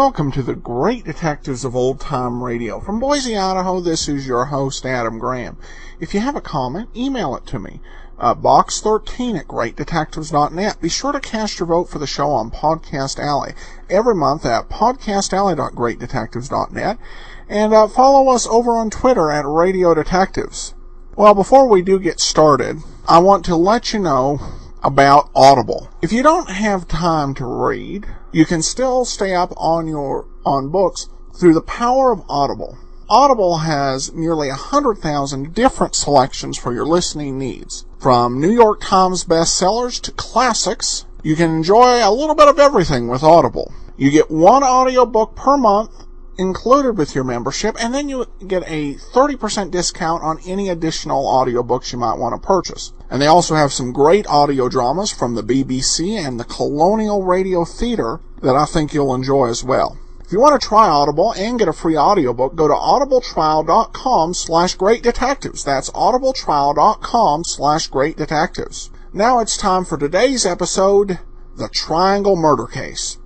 welcome to the Great Detectives of Old Time Radio. From Boise, Idaho, this is your host, Adam Graham. If you have a comment, email it to me. Box13@greatdetectives.net. Be sure to cast your vote for the show on Podcast Alley every month at podcastalley.greatdetectives.net. And follow us over on Twitter at Radio Detectives. Well, before we do get started, I want to let you know about Audible. If you don't have time to read, you can still stay up on books through the power of Audible. Audible has nearly 100,000 different selections for your listening needs. From New York Times bestsellers to classics, you can enjoy a little bit of everything with Audible. You get one audiobook per month included with your membership, and then you get a 30% discount on any additional audiobooks you might want to purchase. And they also have some great audio dramas from the BBC and the Colonial Radio Theater that I think you'll enjoy as well. If you want to try Audible and get a free audiobook, go to audibletrial.com/greatdetectives. That's audibletrial.com/greatdetectives. Now it's time for today's episode, The Triangle Murder Case.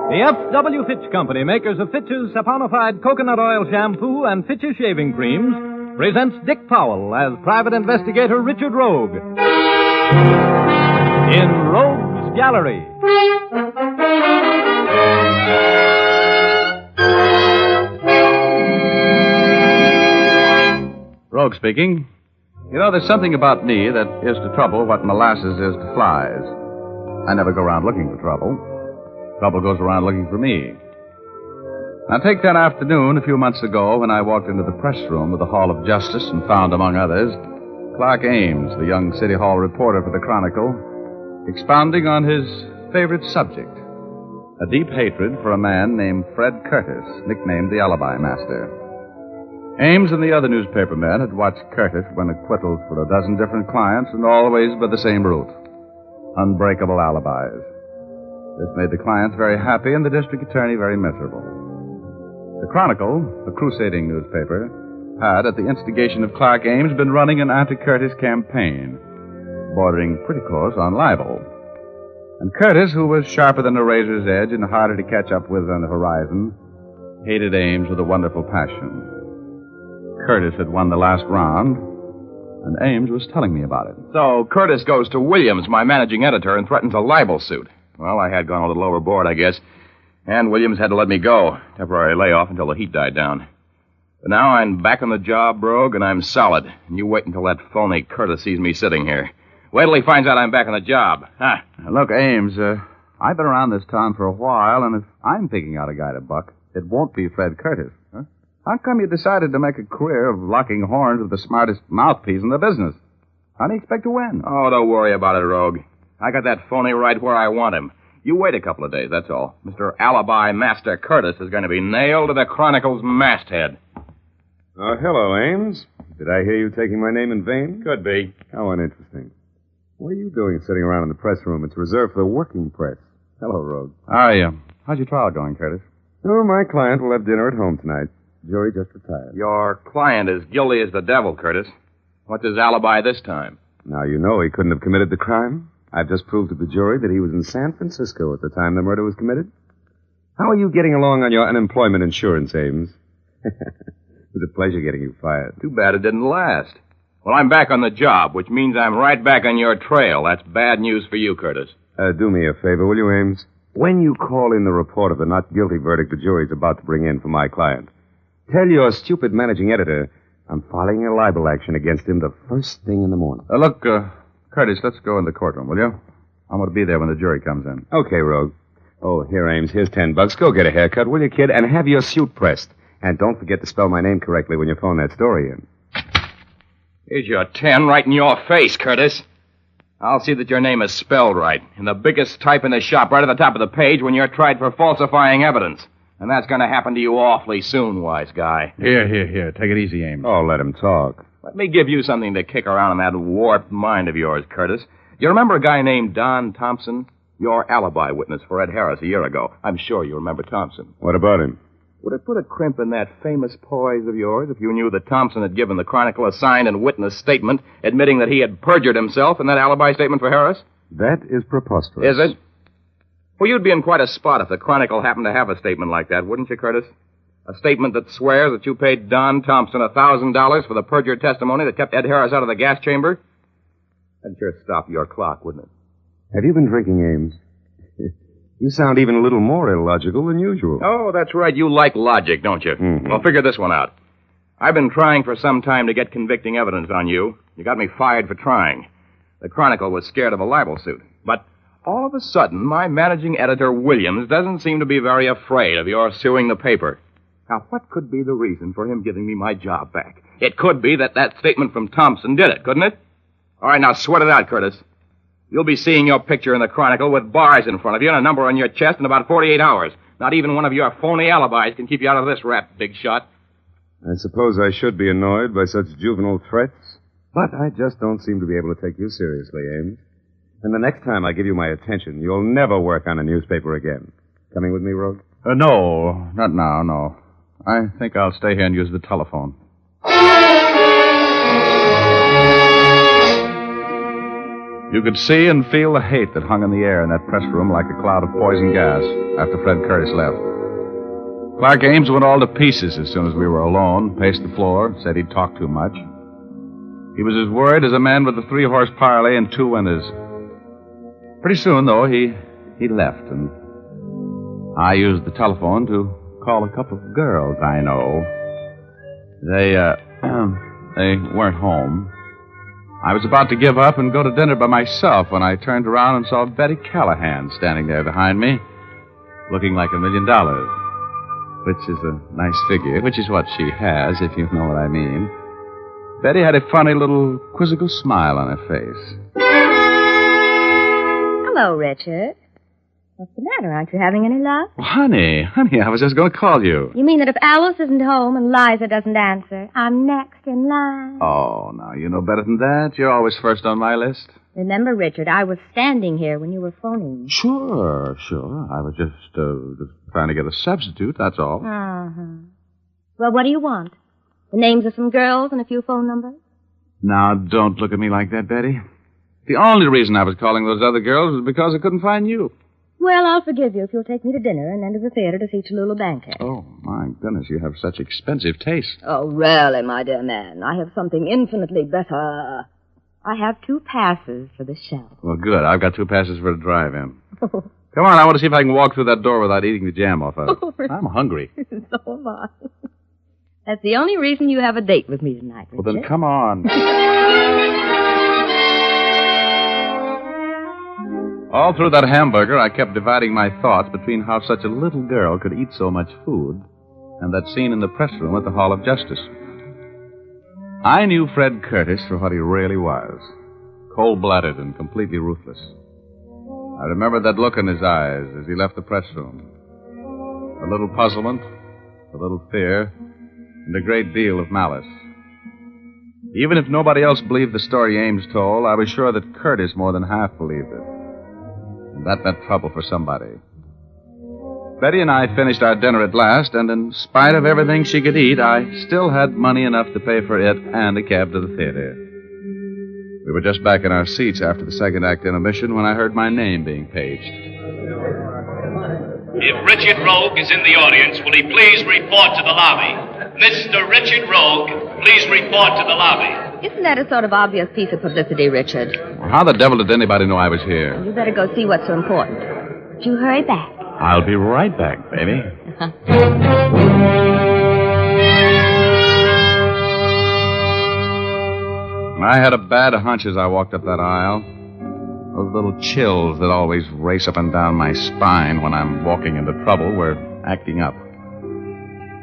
The F.W. Fitch Company, makers of Fitch's saponified coconut oil shampoo and Fitch's shaving creams, presents Dick Powell as private investigator Richard Rogue in Rogue's Gallery. Rogue speaking. You know, there's something about me that is to trouble what molasses is to flies. I never go around looking for trouble. Trouble goes around looking for me. Now, take that afternoon a few months ago when I walked into the press room of the Hall of Justice and found, among others, Clark Ames, the young City Hall reporter for the Chronicle, expounding on his favorite subject, a deep hatred for a man named Fred Curtis, nicknamed the Alibi Master. Ames and the other newspaper men had watched Curtis win acquittals for a dozen different clients and always by the same route: unbreakable alibis. This made the clients very happy and the district attorney very miserable. The Chronicle, a crusading newspaper, had, at the instigation of Clark Ames, been running an anti-Curtis campaign, bordering pretty close on libel. And Curtis, who was sharper than a razor's edge and harder to catch up with on the horizon, hated Ames with a wonderful passion. Curtis had won the last round, and Ames was telling me about it. So Curtis goes to Williams, my managing editor, and threatens a libel suit. Well, I had gone a little overboard, I guess. And Williams had to let me go. Temporary layoff until the heat died down. But now I'm back on the job, Rogue, and I'm solid. And you wait until that phony Curtis sees me sitting here. Wait till he finds out I'm back on the job. Huh? Look, Ames, I've been around this town for a while, and if I'm picking out a guy to buck, it won't be Fred Curtis. Huh? How come you decided to make a career of locking horns with the smartest mouthpiece in the business? How do you expect to win? Oh, don't worry about it, Rogue. I got that phony right where I want him. You wait a couple of days, that's all. Mr. Alibi Master Curtis is going to be nailed to the Chronicle's masthead. Hello, Ames. Did I hear you taking my name in vain? Could be. How uninteresting. What are you doing sitting around in the press room? It's reserved for the working press. Hello, Rogue. How's your trial going, Curtis? Oh, my client will have dinner at home tonight. Jury just retired. Your client is guilty as the devil, Curtis. What's his alibi this time? Now you know he couldn't have committed the crime. I've just proved to the jury that he was in San Francisco at the time the murder was committed. How are you getting along on your unemployment insurance, Ames? It was a pleasure getting you fired. Too bad it didn't last. Well, I'm back on the job, which means I'm right back on your trail. That's bad news for you, Curtis. Do me a favor, will you, Ames? When you call in the report of the not guilty verdict the jury's about to bring in for my client, tell your stupid managing editor I'm filing a libel action against him the first thing in the morning. Look, Curtis, let's go in the courtroom, will you? I'm going to be there when the jury comes in. Okay, Rogue. Oh, here, Ames. Here's $10. Go get a haircut, will you, kid? And have your suit pressed. And don't forget to spell my name correctly when you phone that story in. Here's your 10 right in your face, Curtis. I'll see that your name is spelled right. In the biggest type in the shop, right at the top of the page when you're tried for falsifying evidence. And that's going to happen to you awfully soon, wise guy. Here. Take it easy, Ames. Oh, let him talk. Let me give you something to kick around in that warped mind of yours, Curtis. You remember a guy named Don Thompson? Your alibi witness for Ed Harris a year ago. I'm sure you remember Thompson. What about him? Would it put a crimp in that famous poise of yours if you knew that Thompson had given the Chronicle a signed and witnessed statement admitting that he had perjured himself in that alibi statement for Harris? That is preposterous. Is it? Well, you'd be in quite a spot if the Chronicle happened to have a statement like that, wouldn't you, Curtis? A statement that swears that you paid Don Thompson $1,000 for the perjured testimony that kept Ed Harris out of the gas chamber? That'd sure stop your clock, wouldn't it? Have you been drinking, Ames? You sound even a little more illogical than usual. Oh, that's right. You like logic, don't you? Mm-hmm. Well, figure this one out. I've been trying for some time to get convicting evidence on you. You got me fired for trying. The Chronicle was scared of a libel suit. But all of a sudden, my managing editor, Williams, doesn't seem to be very afraid of your suing the paper. Now, what could be the reason for him giving me my job back? It could be that statement from Thompson did it, couldn't it? All right, now sweat it out, Curtis. You'll be seeing your picture in the Chronicle with bars in front of you and a number on your chest in about 48 hours. Not even one of your phony alibis can keep you out of this rap, big shot. I suppose I should be annoyed by such juvenile threats, but I just don't seem to be able to take you seriously, Ames. And the next time I give you my attention, you'll never work on a newspaper again. Coming with me, Rogue? No, not now, no. I think I'll stay here and use the telephone. You could see and feel the hate that hung in the air in that press room like a cloud of poison gas after Fred Curtis left. Clark Ames went all to pieces as soon as we were alone, paced the floor, said he'd talk too much. He was as worried as a man with a 3-horse parlay and 2 winners. Pretty soon, though, he left, and I used the telephone to call a couple of girls I know. They weren't home. I was about to give up and go to dinner by myself when I turned around and saw Betty Callahan standing there behind me, looking like $1 million, which is a nice figure, which is what she has, if you know what I mean. Betty had a funny little quizzical smile on her face. Hello, Richard. What's the matter? Aren't you having any luck? Well, honey, I was just going to call you. You mean that if Alice isn't home and Liza doesn't answer, I'm next in line? Oh, now, you know better than that. You're always first on my list. Remember, Richard, I was standing here when you were phoning. Sure. I was just trying to get a substitute, that's all. Uh-huh. Well, what do you want? The names of some girls and a few phone numbers? Now, don't look at me like that, Betty. The only reason I was calling those other girls was because I couldn't find you. Well, I'll forgive you if you'll take me to dinner and then to the theater to see Cholula Bankhead. Oh, my goodness, you have such expensive taste. Oh, really, my dear man. I have something infinitely better. I have 2 passes for the show. Well, good. I've got 2 passes for a drive-in. Come on, I want to see if I can walk through that door without eating the jam off of it. I'm hungry. So am I. That's the only reason you have a date with me tonight, Richard. Well, then come on. All through that hamburger, I kept dividing my thoughts between how such a little girl could eat so much food and that scene in the press room at the Hall of Justice. I knew Fred Curtis for what he really was, cold-blooded and completely ruthless. I remembered that look in his eyes as he left the press room. A little puzzlement, a little fear, and a great deal of malice. Even if nobody else believed the story Ames told, I was sure that Curtis more than half believed it. And that meant trouble for somebody. Betty and I finished our dinner at last, and in spite of everything she could eat, I still had money enough to pay for it and a cab to the theater. We were just back in our seats after the second act intermission when I heard my name being paged. If Richard Rogue is in the audience, will he please report to the lobby? Mr. Richard Rogue, please report to the lobby. Isn't that a sort of obvious piece of publicity, Richard? Well, how the devil did anybody know I was here? You better go see what's so important. But you hurry back. I'll be right back, baby. I had a bad hunch as I walked up that aisle. Those little chills that always race up and down my spine when I'm walking into trouble were acting up.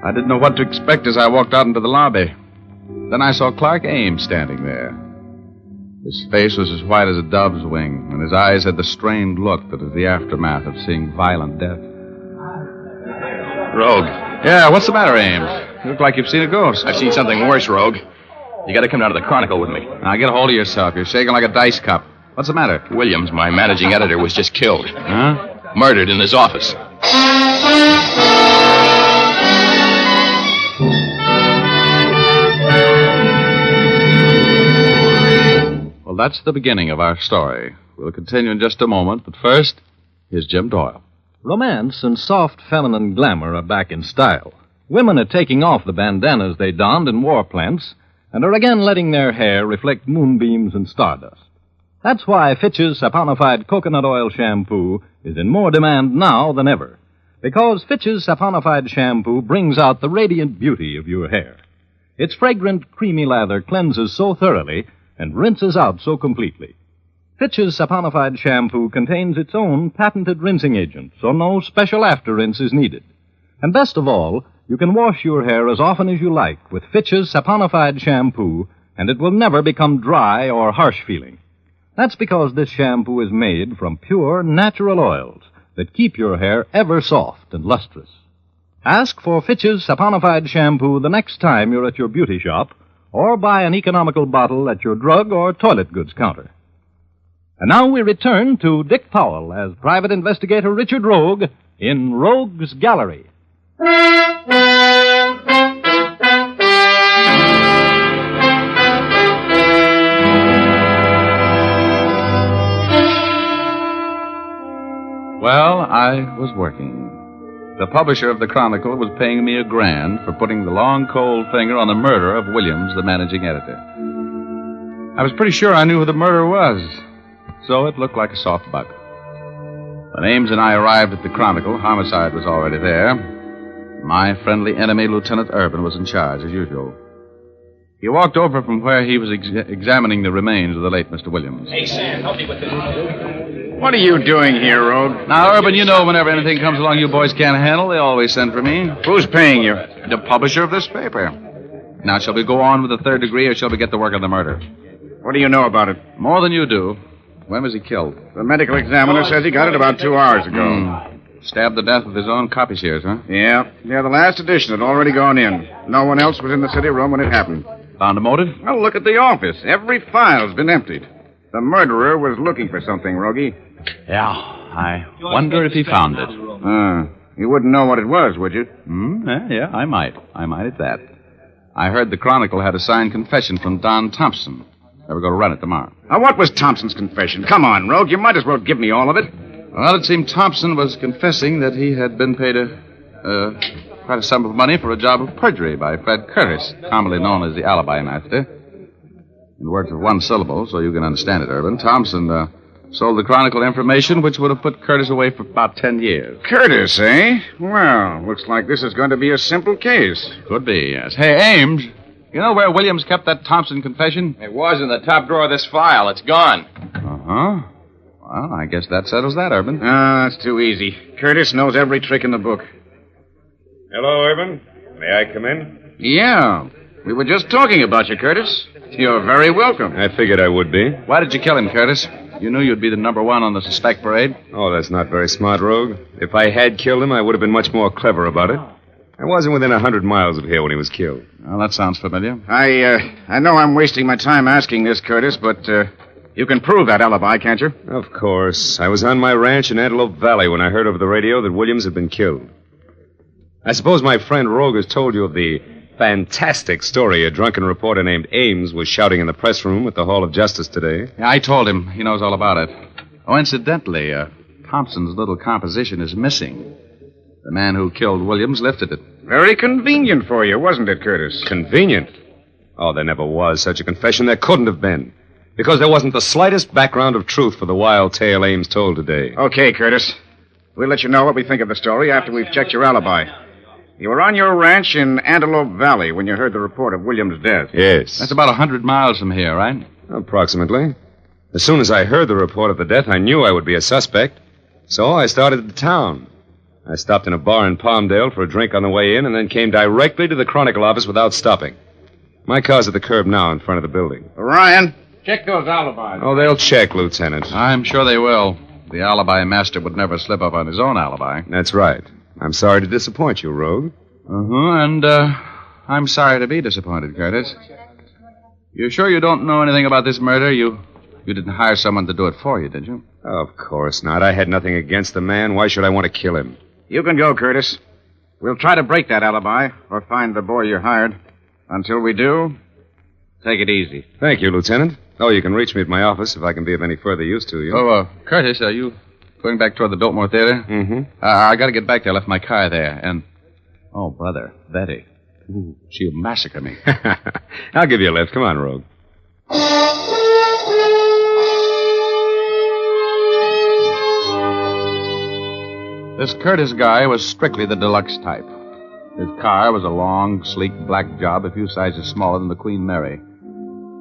I didn't know what to expect as I walked out into the lobby. Then I saw Clark Ames standing there. His face was as white as a dove's wing, and his eyes had the strained look that is the aftermath of seeing violent death. Rogue. Yeah, what's the matter, Ames? You look like you've seen a ghost. I've seen something worse, Rogue. You got to come down to the Chronicle with me. Now, get a hold of yourself. You're shaking like a dice cup. What's the matter? Williams, my managing editor, was just killed. Huh? Murdered in his office. Well, that's the beginning of our story. We'll continue in just a moment, but first, here's Jim Doyle. Romance and soft feminine glamour are back in style. Women are taking off the bandanas they donned in war plants and are again letting their hair reflect moonbeams and stardust. That's why Fitch's saponified coconut oil shampoo is in more demand now than ever. Because Fitch's saponified shampoo brings out the radiant beauty of your hair. Its fragrant, creamy lather cleanses so thoroughly and rinses out so completely. Fitch's saponified shampoo contains its own patented rinsing agent, so no special after rinse is needed. And best of all, you can wash your hair as often as you like with Fitch's saponified shampoo, and it will never become dry or harsh feeling. That's because this shampoo is made from pure, natural oils that keep your hair ever soft and lustrous. Ask for Fitch's saponified shampoo the next time you're at your beauty shop, or buy an economical bottle at your drug or toilet goods counter. And now we return to Dick Powell as Private Investigator Richard Rogue in Rogue's Gallery. Well, I was working. The publisher of the Chronicle was paying me $1,000 for putting the long, cold finger on the murder of Williams, the managing editor. I was pretty sure I knew who the murderer was, so it looked like a soft buck. When Ames and I arrived at the Chronicle, homicide was already there. My friendly enemy, Lieutenant Urban, was in charge, as usual. He walked over from where he was examining the remains of the late Mr. Williams. Hey, Sam, help me with this. What are you doing here, Rogue? Now, Urban, you know whenever anything comes along you boys can't handle, they always send for me. Who's paying you? The publisher of this paper. Now, shall we go on with the third degree, or shall we get to work on the murder? What do you know about it? More than you do. When was he killed? The medical examiner says he got it about 2 hours ago. Stabbed to death with his own copy shears, huh? Yeah, the last edition had already gone in. No one else was in the city room when it happened. Found a motive? Well, look at the office. Every file's been emptied. The murderer was looking for something, Rogie. Yeah, I wonder if he found it. You wouldn't know what it was, would you? Yeah, I might. I might at that. I heard the Chronicle had a signed confession from Don Thompson. They were going to run it tomorrow. Now, what was Thompson's confession? Come on, Rogue, you might as well give me all of it. Well, it seemed Thompson was confessing that he had been paid quite a sum of money for a job of perjury by Fred Curtis, commonly known as the alibi master. In words of one syllable, so you can understand it, Urban, Thompson sold the Chronicle information which would have put Curtis away for about 10 years. Curtis, eh? Well, looks like this is going to be a simple case. Could be, yes. Hey, Ames, you know where Williams kept that Thompson confession? It was in the top drawer of this file. It's gone. Uh-huh. Well, I guess that settles that, Urban. That's too easy. Curtis knows every trick in the book. Hello, Urban. May I come in? Yeah. We were just talking about you, Curtis. You're very welcome. I figured I would be. Why did you kill him, Curtis? You knew you'd be the number one on the suspect parade. Oh, that's not very smart, Rogue. If I had killed him, I would have been much more clever about it. I wasn't within 100 miles of here when he was killed. Well, that sounds familiar. I know I'm wasting my time asking this, Curtis, but you can prove that alibi, can't you? Of course. I was on my ranch in Antelope Valley when I heard over the radio that Williams had been killed. I suppose my friend Rogue has told you of the fantastic story a drunken reporter named Ames was shouting in the press room at the Hall of Justice today. Yeah, I told him. He knows all about it. Oh, incidentally, Thompson's little composition is missing. The man who killed Williams lifted it. Very convenient for you, wasn't it, Curtis? Convenient? Oh, there never was such a confession. There couldn't have been. Because there wasn't the slightest background of truth for the wild tale Ames told today. Okay, Curtis. We'll let you know what we think of the story after we've checked your alibi. You were on your ranch in Antelope Valley when you heard the report of Williams' death. Yes. That's about 100 miles from here, right? Approximately. As soon as I heard the report of the death, I knew I would be a suspect. So I started to town. I stopped in a bar in Palmdale for a drink on the way in and then came directly to the Chronicle office without stopping. My car's at the curb now in front of the building. Ryan, check those alibis. Oh, they'll check, Lieutenant. I'm sure they will. The alibi master would never slip up on his own alibi. That's right. I'm sorry to disappoint you, Rogue. And I'm sorry to be disappointed, Curtis. You sure you don't know anything about this murder? You You didn't hire someone to do it for you, did you? Of course not. I had nothing against the man. Why should I want to kill him? You can go, Curtis. We'll try to break that alibi or find the boy you hired. Until we do, take it easy. Thank you, Lieutenant. Oh, you can reach me at my office if I can be of any further use to you. Oh, Curtis, are you going back toward the Biltmore Theater? Mm-hmm. I got to get back there. I left my car there. And, oh, brother, Betty. Ooh, she'll massacre me. I'll give you a lift. Come on, Rogue. This Curtis guy was strictly the deluxe type. His car was a long, sleek black job a few sizes smaller than the Queen Mary,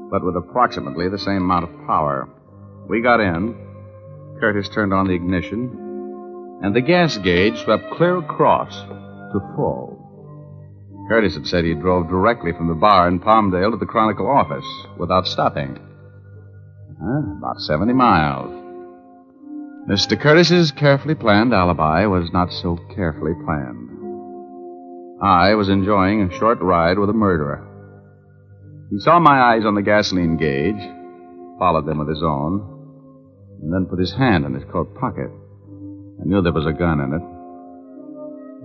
but with approximately the same amount of power. We got in. Curtis turned on the ignition, and the gas gauge swept clear across to full. Curtis had said he drove directly from the bar in Palmdale to the Chronicle office without stopping. About 70 miles. Mr. Curtis's carefully planned alibi was not so carefully planned. I was enjoying a short ride with a murderer. He saw my eyes on the gasoline gauge, followed them with his own, and then put his hand in his coat pocket. I knew there was a gun in it.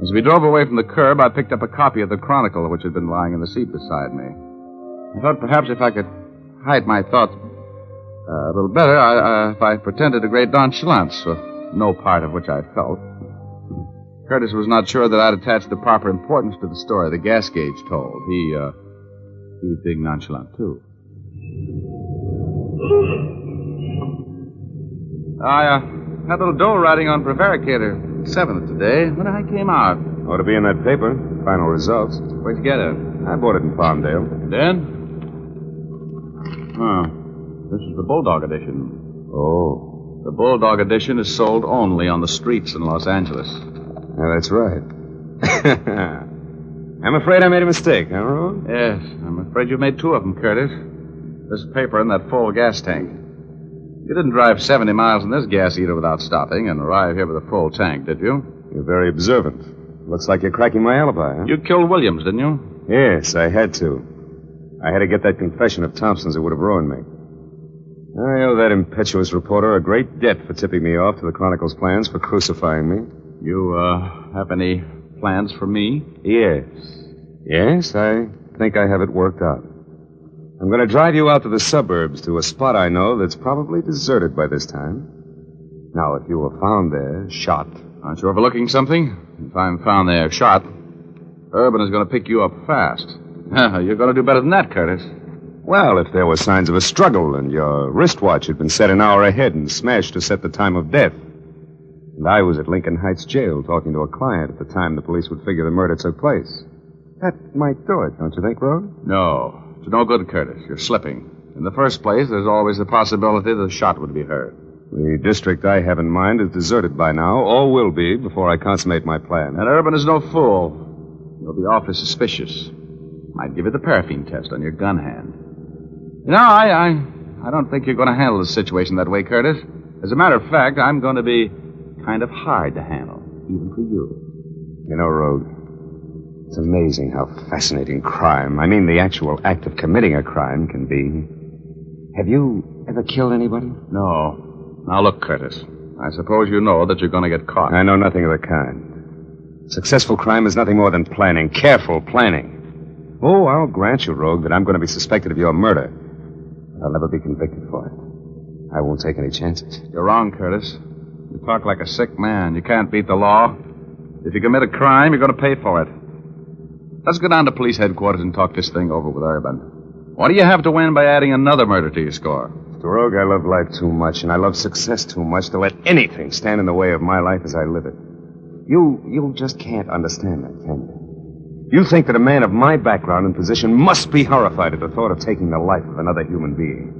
As we drove away from the curb, I picked up a copy of the Chronicle, which had been lying in the seat beside me. I thought perhaps if I could hide my thoughts a little better, if I pretended a great nonchalance, with no part of which I felt. Curtis was not sure that I'd attached the proper importance to the story the gas gauge told. He was being nonchalant, too. I had a little dough riding on Prevaricator 7th today when I came out. Ought to be in that paper. Final results. Where'd you get it? I bought it in Palmdale. Then? This is the Bulldog edition. Oh. The Bulldog edition is sold only on the streets in Los Angeles. Yeah, that's right. I'm afraid I made a mistake, huh, Rogue? Yes, I'm afraid you made two of them, Curtis. This paper and that full gas tank. You didn't drive 70 miles in this gas eater without stopping and arrive here with a full tank, did you? You're very observant. Looks like you're cracking my alibi, huh? You killed Williams, didn't you? Yes, I had to. I had to get that confession of Thompson's. It would have ruined me. I owe that impetuous reporter a great debt for tipping me off to the Chronicle's plans for crucifying me. You, have any plans for me? Yes. Yes, I think I have it worked out. I'm going to drive you out to the suburbs to a spot I know that's probably deserted by this time. Now, if you were found there, shot... Aren't you overlooking something? If I'm found there, shot, Urban is going to pick you up fast. You're going to do better than that, Curtis. Well, if there were signs of a struggle and your wristwatch had been set an hour ahead and smashed to set the time of death, and I was at Lincoln Heights Jail talking to a client at the time the police would figure the murder took place, that might do it, don't you think, Rogue? No. It's no good, Curtis. You're slipping. In the first place, there's always the possibility that a shot would be heard. The district I have in mind is deserted by now, or will be before I consummate my plan. And Urban is no fool. He'll be awfully suspicious. Might give you the paraffin test on your gun hand. You know, I don't think you're going to handle the situation that way, Curtis. As a matter of fact, I'm going to be kind of hard to handle, even for you. You know, Rogue, it's amazing how fascinating crime, I mean the actual act of committing a crime, can be. Have you ever killed anybody? No. Now, look, Curtis, I suppose you know that you're going to get caught. I know nothing of the kind. Successful crime is nothing more than planning, careful planning. Oh, I'll grant you, Rogue, that I'm going to be suspected of your murder. I'll never be convicted for it. I won't take any chances. You're wrong, Curtis. You talk like a sick man. You can't beat the law. If you commit a crime, you're going to pay for it. Let's go down to police headquarters and talk this thing over with Urban. What do you have to win by adding another murder to your score? Mr. Rogue, I love life too much, and I love success too much to let anything stand in the way of my life as I live it. You just can't understand that, can you? You think that a man of my background and position must be horrified at the thought of taking the life of another human being.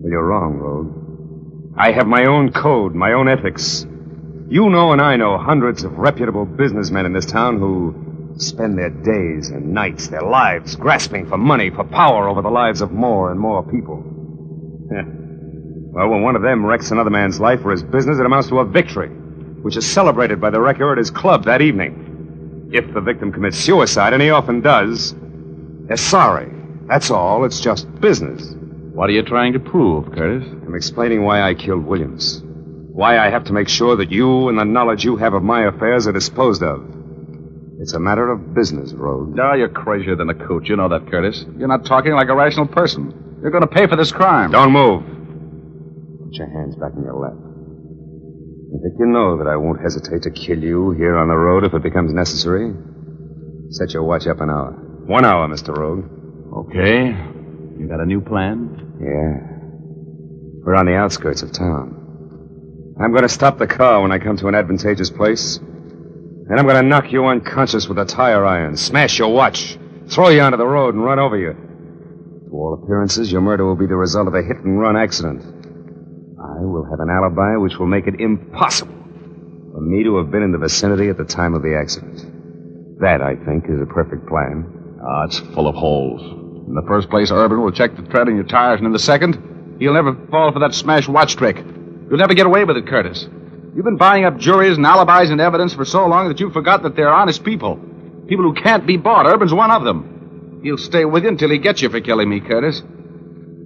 Well, you're wrong, Rogue. I have my own code, my own ethics. You know and I know hundreds of reputable businessmen in this town who spend their days and nights, their lives, grasping for money, for power over the lives of more and more people. Well, when one of them wrecks another man's life or his business, it amounts to a victory, which is celebrated by the wrecker at his club that evening. If the victim commits suicide, and he often does, they're sorry. That's all. It's just business. What are you trying to prove, Curtis? I'm explaining why I killed Williams. Why I have to make sure that you and the knowledge you have of my affairs are disposed of. It's a matter of business, Rogue. No, you're crazier than a coot. You know that, Curtis. You're not talking like a rational person. You're going to pay for this crime. Don't move. Put your hands back in your lap. I think you know that I won't hesitate to kill you here on the road if it becomes necessary. Set your watch up an hour. 1 hour, Mr. Rogue. Okay. You got a new plan? Yeah. We're on the outskirts of town. I'm going to stop the car when I come to an advantageous place. And I'm going to knock you unconscious with a tire iron, smash your watch, throw you onto the road and run over you. To all appearances, your murder will be the result of a hit-and-run accident. I will have an alibi which will make it impossible for me to have been in the vicinity at the time of the accident. That, I think, is a perfect plan. It's full of holes. In the first place, Urban will check the tread on your tires, and in the second, he'll never fall for that smash watch trick. You'll never get away with it, Curtis. You've been buying up juries and alibis and evidence for so long that you forgot that they're honest people. People who can't be bought. Urban's one of them. He'll stay with you until he gets you for killing me, Curtis.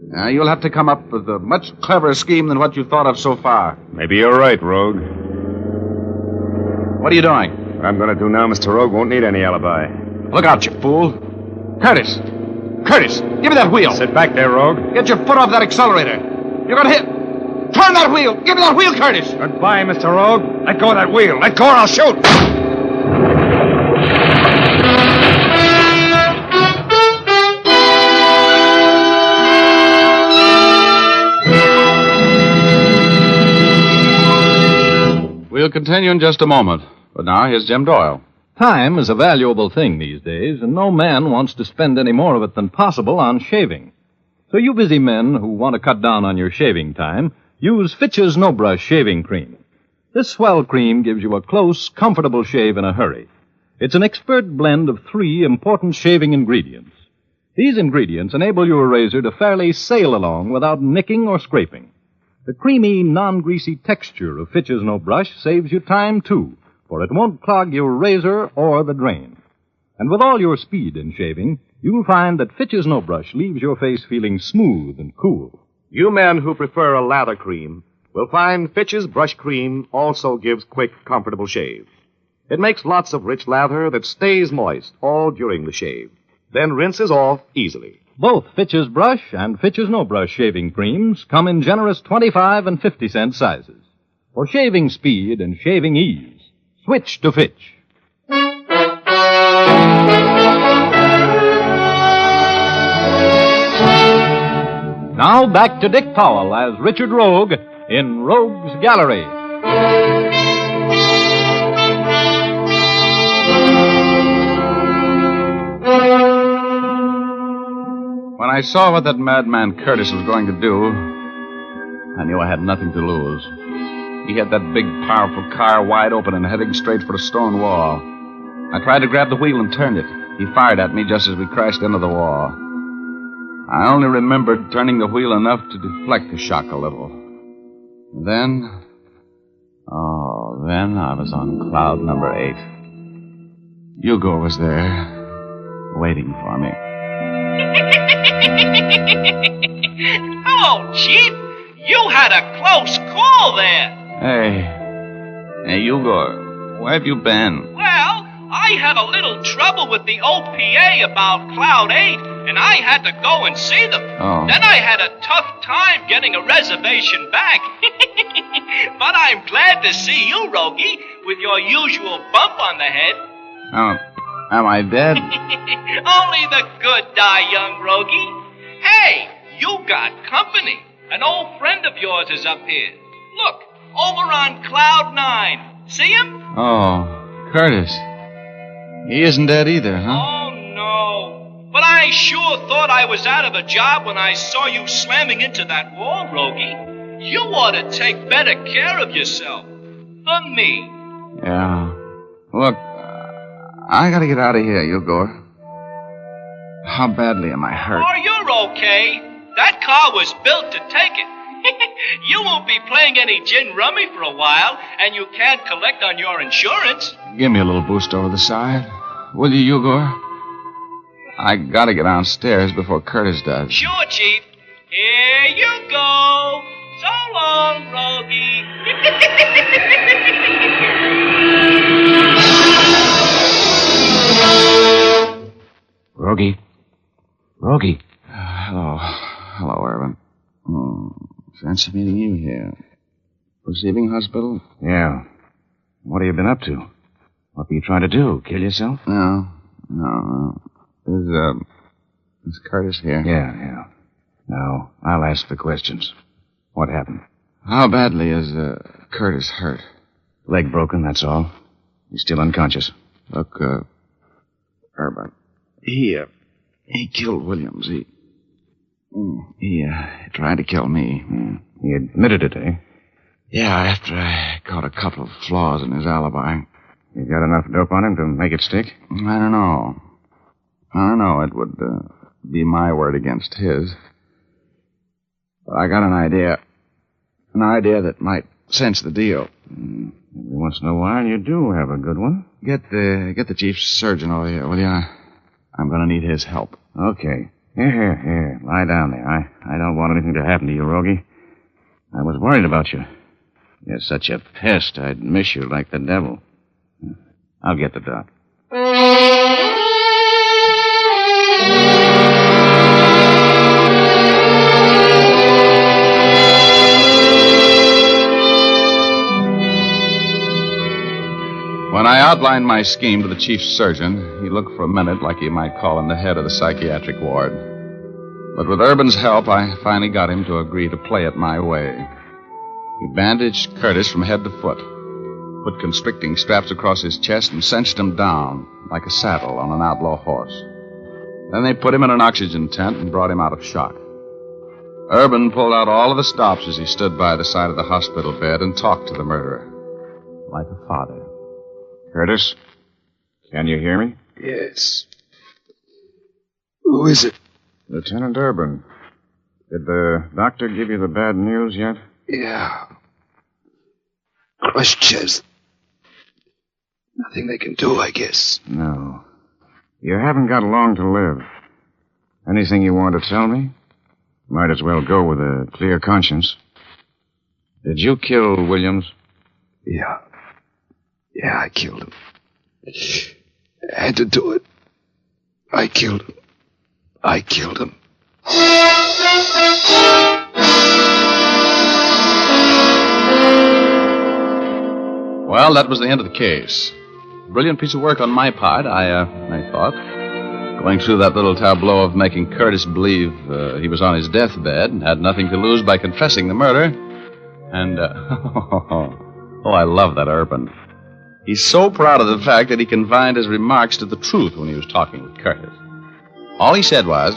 Now, you'll have to come up with a much cleverer scheme than what you've thought of so far. Maybe you're right, Rogue. What are you doing? What I'm going to do now, Mr. Rogue, won't need any alibi. Look out, you fool. Curtis! Curtis! Give me that wheel! Sit back there, Rogue. Get your foot off that accelerator. You're going to hit... Turn that wheel! Give me that wheel, Curtis! Goodbye, Mr. Rogue. Let go of that wheel. Let go or I'll shoot. We'll continue in just a moment. But now, here's Jim Doyle. Time is a valuable thing these days, and no man wants to spend any more of it than possible on shaving. So you busy men who want to cut down on your shaving time, use Fitch's No Brush Shaving Cream. This swell cream gives you a close, comfortable shave in a hurry. It's an expert blend of 3 important shaving ingredients. These ingredients enable your razor to fairly sail along without nicking or scraping. The creamy, non-greasy texture of Fitch's No Brush saves you time, too, for it won't clog your razor or the drain. And with all your speed in shaving, you'll find that Fitch's No Brush leaves your face feeling smooth and cool. You men who prefer a lather cream will find Fitch's Brush Cream also gives quick, comfortable shave. It makes lots of rich lather that stays moist all during the shave, then rinses off easily. Both Fitch's Brush and Fitch's No Brush shaving creams come in generous 25 and 50-cent sizes. For shaving speed and shaving ease, switch to Fitch. Now back to Dick Powell as Richard Rogue in Rogue's Gallery. When I saw what that madman Curtis was going to do, I knew I had nothing to lose. He had that big, powerful car wide open and heading straight for a stone wall. I tried to grab the wheel and turn it. He fired at me just as we crashed into the wall. I only remembered turning the wheel enough to deflect the shock a little. Then I was on cloud number 8. Hugo was there, waiting for me. Hello, Chief. You had a close call there. Hey, Hugo, where have you been? Well, I had a little trouble with the OPA about Cloud 8, and I had to go and see them. Oh. Then I had a tough time getting a reservation back. But I'm glad to see you, Rogie, with your usual bump on the head. Oh, am I dead? Only the good die young, Rogie. Hey, you got company. An old friend of yours is up here. Look, over on Cloud 9. See him? Oh, Curtis. He isn't dead either, huh? Oh, no. But I sure thought I was out of a job when I saw you slamming into that wall, Rogie. You ought to take better care of yourself. For me. Yeah. Look, I gotta get out of here, Hugo. How badly am I hurt? Oh, you're okay. That car was built to take it. You won't be playing any gin rummy for a while, and you can't collect on your insurance. Give me a little boost over the side. Will you, Hugo? I gotta get downstairs before Curtis does. Sure, Chief. Here There you go. So long, Rogie. Rogie. Hello, Irvin. Fancy meeting you here. Receiving hospital? Yeah. What have you been up to? What were you trying to do? Kill yourself? No. Is Curtis here? Yeah. No, I'll ask the questions. What happened? How badly is Curtis hurt? Leg broken, that's all. He's still unconscious. Look, Urban. He killed Williams. He tried to kill me. He admitted it, eh? Yeah, after I caught a couple of flaws in his alibi. You got enough dope on him to make it stick? I don't know. It would be my word against his. But I got an idea. An idea that might cinch the deal. Every once in a while, you do have a good one. Get the chief surgeon over here, will you? I'm going to need his help. Okay. Here. Lie down there. I don't want anything to happen to you, Rogie. I was worried about you. You're such a pest, I'd miss you like the devil. I'll get the doc. When I outlined my scheme to the chief surgeon, he looked for a minute like you might call him the head of the psychiatric ward. But with Urban's help, I finally got him to agree to play it my way. He bandaged Curtis from head to foot, put constricting straps across his chest, and cinched him down like a saddle on an outlaw horse. Then they put him in an oxygen tent and brought him out of shock. Urban pulled out all of the stops as he stood by the side of the hospital bed and talked to the murderer, like a father. Curtis, can you hear me? Yes. Who is it? Lieutenant Urban. Did the doctor give you the bad news yet? Yeah. Crushed chest. Nothing they can do, I guess. No. You haven't got long to live. Anything you want to tell me? Might as well go with a clear conscience. Did you kill Williams? Yeah. Yeah, I killed him. I had to do it. I killed him. Well, that was the end of the case. Brilliant piece of work on my part, I thought. Going through that little tableau of making Curtis believe he was on his deathbed and had nothing to lose by confessing the murder. And, I love that Urban. He's so proud of the fact that he confined his remarks to the truth when he was talking with Curtis. All he said was,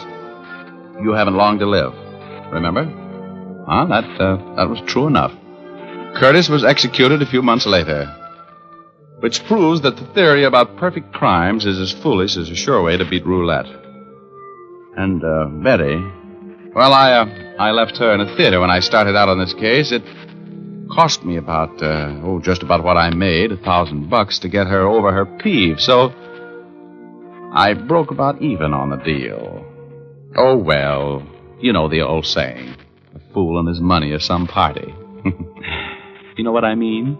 "You haven't long to live." Remember? That was true enough. Curtis was executed a few months later, which proves that the theory about perfect crimes is as foolish as a sure way to beat roulette. And, Betty, well, I left her in a theater when I started out on this case. It cost me about, just about what I made, $1,000 to get her over her peeve, so I broke about even on the deal. Oh, well, you know the old saying, a fool and his money are some party. You know what I mean?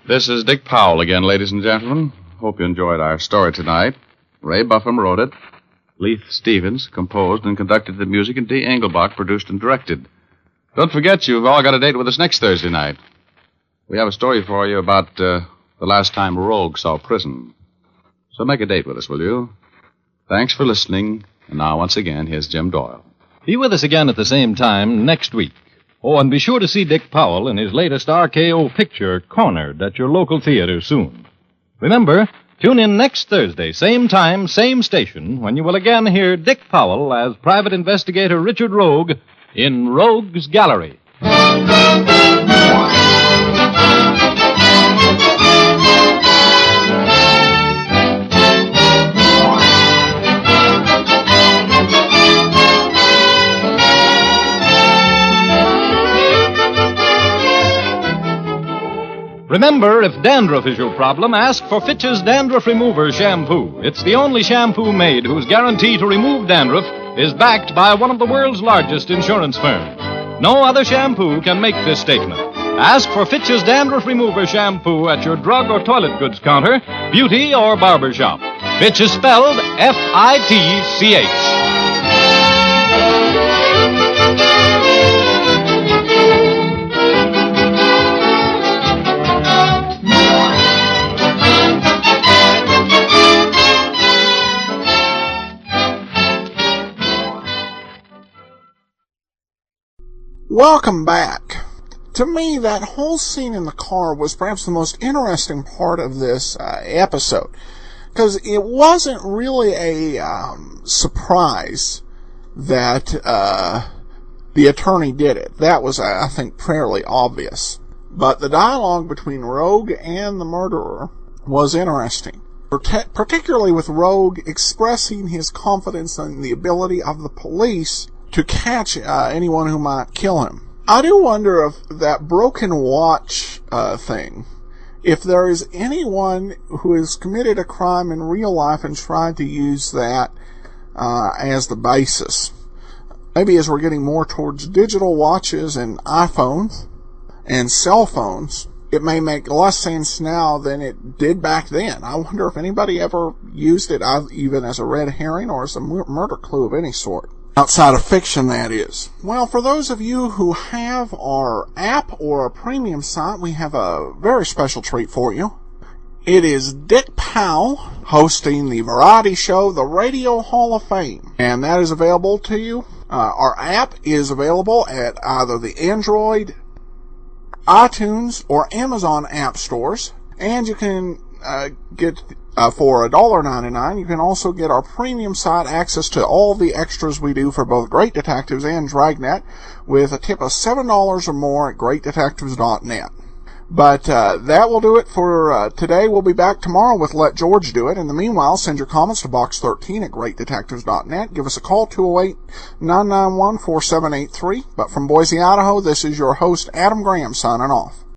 This is Dick Powell again, ladies and gentlemen. Hope you enjoyed our story tonight. Ray Buffum wrote it. Leith Stevens composed and conducted the music, and D. Engelbach produced and directed. Don't forget, you've all got a date with us next Thursday night. We have a story for you about the last time Rogue saw prison. So make a date with us, will you? Thanks for listening. And now, once again, here's Jim Doyle. Be with us again at the same time next week. Oh, and be sure to see Dick Powell in his latest RKO picture, Cornered, at your local theater soon. Remember, tune in next Thursday, same time, same station, when you will again hear Dick Powell as Private Investigator Richard Rogue in Rogue's Gallery. Remember, if dandruff is your problem, ask for Fitch's Dandruff Remover Shampoo. It's the only shampoo made whose guarantee to remove dandruff is backed by one of the world's largest insurance firms. No other shampoo can make this statement. Ask for Fitch's Dandruff Remover Shampoo at your drug or toilet goods counter, beauty or barber shop. Fitch is spelled F-I-T-C-H. Welcome back. To me, that whole scene in the car was perhaps the most interesting part of this episode, because it wasn't really a surprise that the attorney did it. That was, I think, fairly obvious. But the dialogue between Rogue and the murderer was interesting, particularly with Rogue expressing his confidence in the ability of the police to catch anyone who might kill him. I do wonder if that broken watch thing, if there is anyone who has committed a crime in real life and tried to use that as the basis. Maybe as we're getting more towards digital watches and iPhones and cell phones, it may make less sense now than it did back then. I wonder if anybody ever used it even as a red herring or as a murder clue of any sort. Outside of fiction, that is. Well, for those of you who have our app or a premium site, we have a very special treat for you. It is Dick Powell hosting the variety show, The Radio Hall of Fame. And that is available to you. Our app is available at either the Android, iTunes, or Amazon app stores. And you can get for $1.99, you can also get our premium site access to all the extras we do for both Great Detectives and Dragnet with a tip of $7 or more at greatdetectives.net. But that will do it for today. We'll be back tomorrow with Let George Do It. In the meanwhile, send your comments to Box 13 at greatdetectives.net. Give us a call, 208-991-4783. But from Boise, Idaho, this is your host, Adam Graham, signing off.